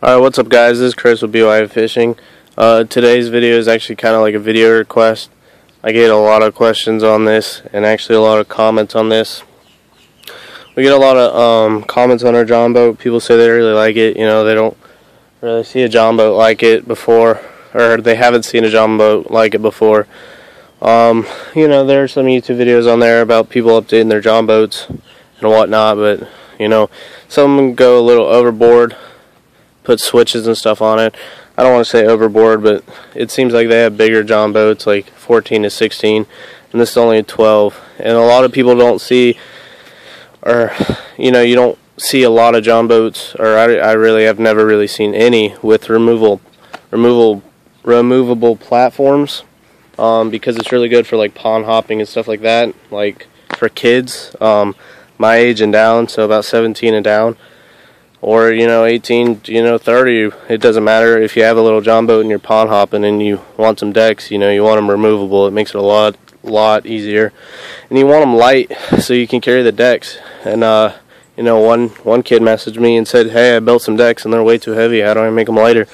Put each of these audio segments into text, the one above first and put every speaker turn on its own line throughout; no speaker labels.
Alright, what's up guys, this is Chris with BYF Fishing. Today's video is actually kind of like a video request. I get a lot of questions on this and actually a lot of comments on this. We get a lot of comments on our John boat. People say they really like it. You know, they don't really see a John boat like it before, or they haven't seen a John boat like it before. You know, there are some YouTube videos on there about people updating their John boats and whatnot, but you know, some go a little overboard, put switches and stuff on it. I don't want to say overboard, but it seems like they have bigger John boats, like 14 to 16, and this is only a 12. And a lot of people don't see, or you know, you don't see a lot of John boats, or I really have never really seen any with removable platforms, because it's really good for like pond hopping and stuff like that, like for kids my age and down, so about 17 and down. Or, you know, 18, you know, 30, it doesn't matter. If you have a little John boat and you're pond hopping and you want some decks, you know, you want them removable. It makes it a lot easier. And you want them light so you can carry the decks. And, you know, one kid messaged me and said, hey, I built some decks and they're way too heavy. How do I make them lighter?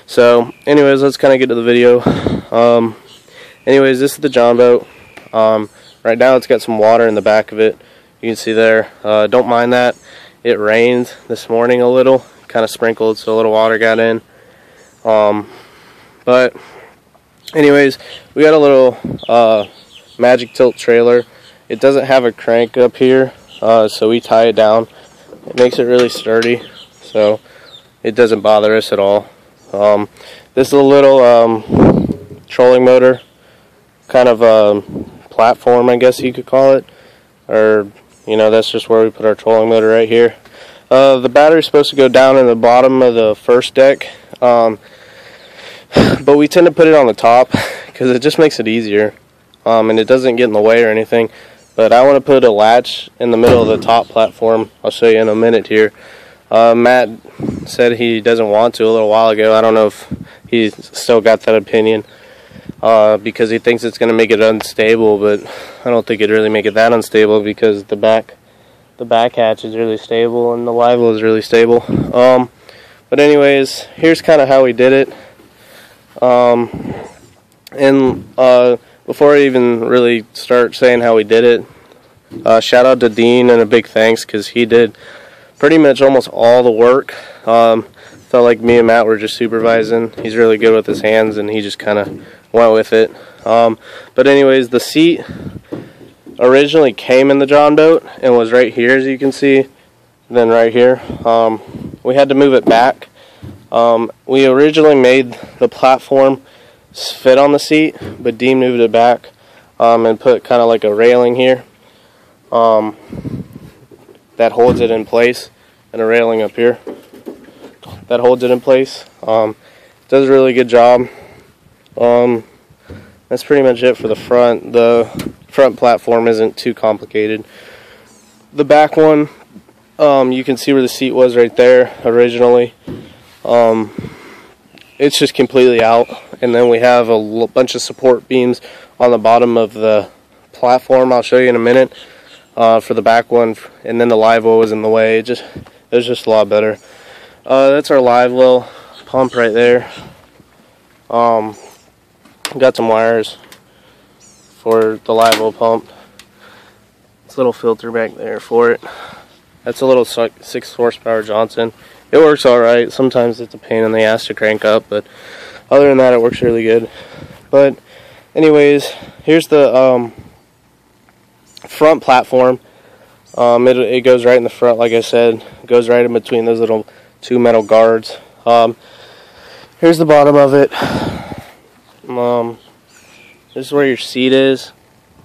So, anyways, let's kind of get to the video. Anyways, this is the John boat. Right now it's got some water in the back of it. You can see there. Don't mind that. It rained this morning a little, kind of sprinkled, so a little water got in. But anyways, we got a little magic tilt trailer. It doesn't have a crank up here, so we tie it down. It makes it really sturdy, so it doesn't bother us at all. This is a little trolling motor, kind of platform, I guess you could call it, or you know, that's just where we put our trolling motor right here. The battery's supposed to go down in the bottom of the first deck, but we tend to put it on the top because it just makes it easier, and it doesn't get in the way or anything. But I want to put a latch in the middle of the top platform. I'll show you in a minute here. Matt said he doesn't want to a little while ago. I don't know if he's still got that opinion. Because he thinks it's going to make it unstable, but I don't think it'd really make it that unstable because the back hatch is really stable and the livewell is really stable. But anyways, here's kind of how we did it. Before I even really start saying how we did it, shout out to Dean and a big thanks because he did pretty much almost all the work. Felt like me and Matt were just supervising. He's really good with his hands and he just kind of went with it. But anyways, the seat originally came in the John boat and was right here, as you can see, then right here. We had to move it back. We originally made the platform fit on the seat, but Dean moved it back and put kind of like a railing here that holds it in place, and a railing up here that holds it in place. Does a really good job. That's pretty much it for the front. The front platform isn't too complicated. The back one, you can see where the seat was right there originally. It's just completely out, and then we have a bunch of support beams on the bottom of the platform. I'll show you in a minute for the back one, and then the livewell was in the way. It was just a lot better. That's our livewell pump right there. Got some wires for the livewell pump. This little filter back there for it. That's a little 6 horsepower Johnson. It works alright. Sometimes it's a pain in the ass to crank up, but other than that it works really good. But anyways, here's the front platform. It goes right in the front, like I said. It goes right in between those little 2 metal guards. Here's the bottom of it. This is where your seat is,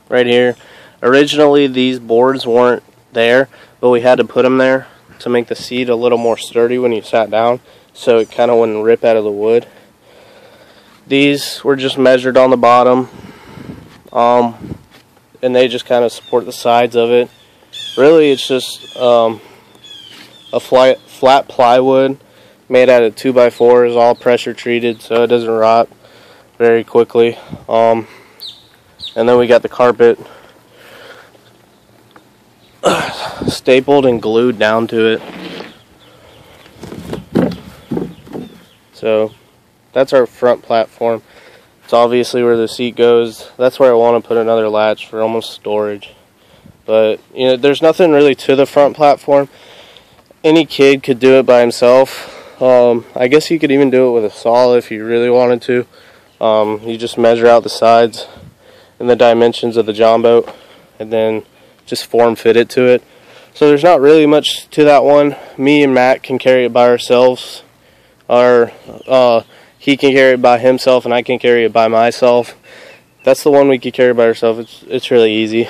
right here. Originally these boards weren't there, but we had to put them there to make the seat a little more sturdy when you sat down, so it kind of wouldn't rip out of the wood. These were just measured on the bottom, and they just kind of support the sides of it. Really, it's just a flat plywood made out of 2x4s, all pressure treated so it doesn't rot very quickly. And then we got the carpet stapled and glued down to it. So that's our front platform. It's obviously where the seat goes. That's where I want to put another latch for almost storage. But you know, there's nothing really to the front platform. Any kid could do it by himself. I guess you could even do it with a saw if you really wanted to. You just measure out the sides and the dimensions of the John boat, and then just form fit it to it. So there's not really much to that one. Me and Matt can carry it by ourselves, or he can carry it by himself, and I can carry it by myself. That's the one we could carry by ourselves. It's really easy.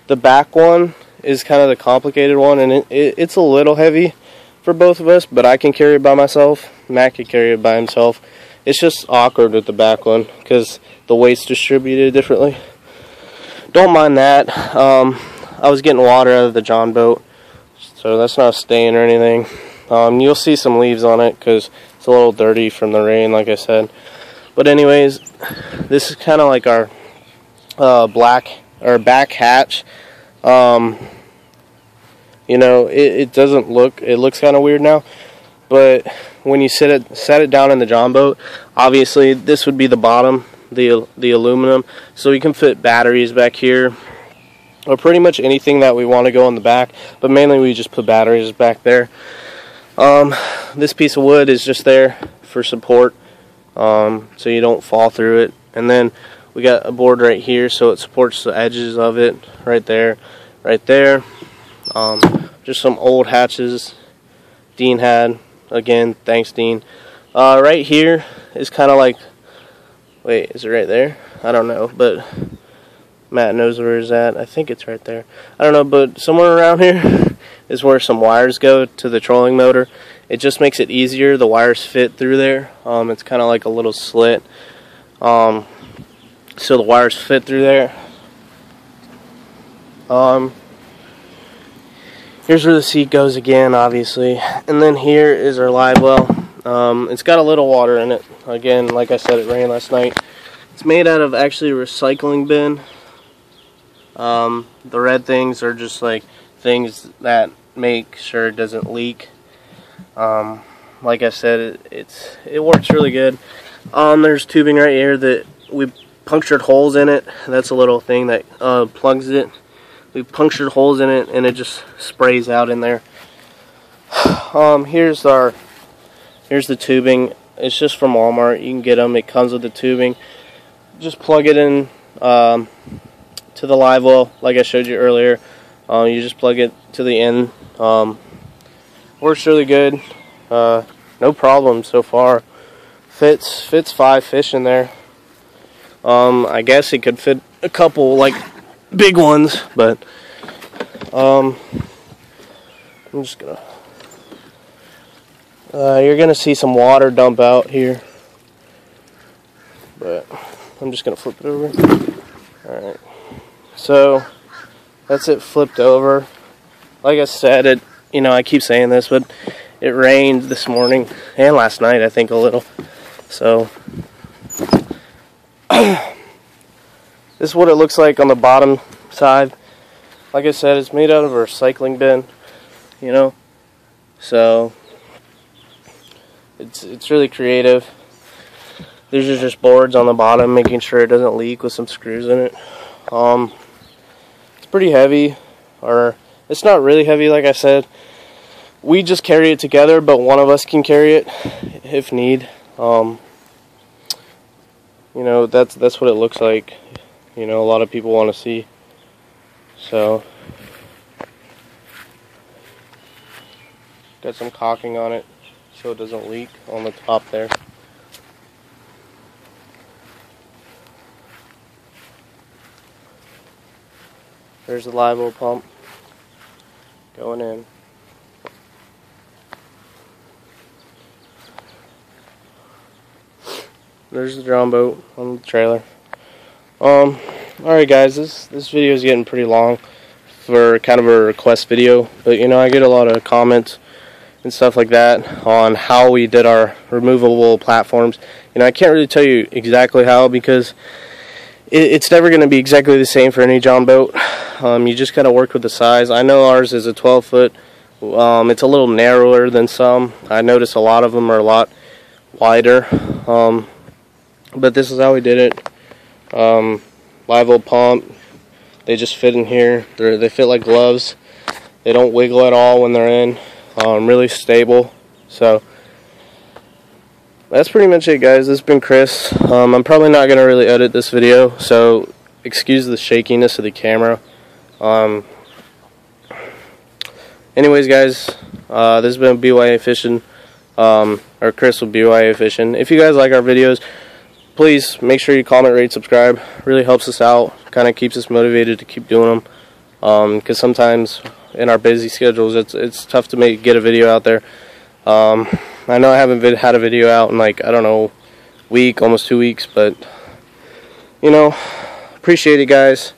The back one is kind of the complicated one, and it's a little heavy for both of us, but I can carry it by myself. Matt can carry it by himself. It's just awkward with the back one because the weight's distributed differently. Don't mind that. I was getting water out of the John boat, so that's not staying or anything. You'll see some leaves on it because it's a little dirty from the rain, like I said. But anyways, this is kind of like our back hatch. You know, it looks kind of weird now, but when you set it down in the John boat, obviously this would be the bottom, the aluminum, so we can fit batteries back here, or pretty much anything that we want to go in the back, but mainly we just put batteries back there. This piece of wood is just there for support, so you don't fall through it. And then we got a board right here, so it supports the edges of it, right there, right there. Just some old hatches Dean had. Again, thanks Dean. Right here is kind of like, wait, is it right there? I don't know, but Matt knows where it's at. I think it's right there. I don't know, but somewhere around here is where some wires go to the trolling motor. It just makes it easier. The wires fit through there. It's kind of like a little slit. So the wires fit through there. Here's where the seat goes again, obviously. And then here is our live well. It's got a little water in it. Again, like I said, it rained last night. It's made out of actually a recycling bin. The red things are just like things that make sure it doesn't leak. Like I said, it works really good. There's tubing right here that we punctured holes in it. That's a little thing that plugs it. We punctured holes in it, and it just sprays out in there. Here's the tubing. It's just from Walmart. You can get them. It comes with the tubing. Just plug it in to the live well, like I showed you earlier. You just plug it to the end. Works really good. No problem so far. Fits 5 fish in there. I guess it could fit a couple like big ones, but I'm just gonna you're gonna see some water dump out here, but I'm just gonna flip it over. Alright, so that's it flipped over. Like I said, I keep saying this, but it rained this morning and last night, I think, a little. So this is what it looks like on the bottom side. Like I said, it's made out of a recycling bin, so it's really creative. These are just boards on the bottom, making sure it doesn't leak, with some screws in it. It's pretty heavy, or it's not really heavy, like I said. We just carry it together, but one of us can carry it if need. That's what it looks like. A lot of people want to see. So, got some caulking on it so it doesn't leak on the top there. There's the live well pump going in. There's the John boat on the trailer. Alright guys, this video is getting pretty long for kind of a request video, but I get a lot of comments and stuff like that on how we did our removable platforms. I can't really tell you exactly how, because it's never going to be exactly the same for any John boat. You just gotta work with the size. I know ours is a 12 foot. It's a little narrower than some. I notice a lot of them are a lot wider, but this is how we did it. Livewell pump, they just fit in here. They fit like gloves. They don't wiggle at all when they're in. Really stable. So that's pretty much it, guys. This has been Chris. I'm probably not going to really edit this video, so excuse the shakiness of the camera. Anyways, guys, this has been BYA Fishing, or Chris with BYA Fishing. If you guys like our videos, please make sure you comment, rate, subscribe. Really helps us out. Kind of keeps us motivated to keep doing them. Because sometimes in our busy schedules, it's tough to get a video out there. I know I haven't had a video out in, like, I don't know, week, almost 2 weeks, but you know, appreciate it, guys.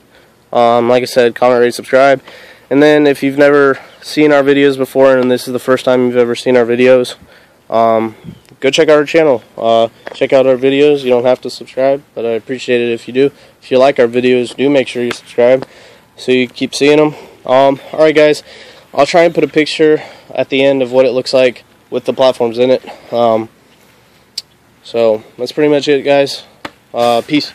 Like I said, comment, rate, subscribe. And then if you've never seen our videos before and this is the first time you've ever seen our videos, go check out our channel. Check out our videos. You don't have to subscribe, but I appreciate it if you do. If you like our videos, do make sure you subscribe so you keep seeing them. Alright, guys, I'll try and put a picture at the end of what it looks like with the platforms in it. So that's pretty much it, guys. Peace.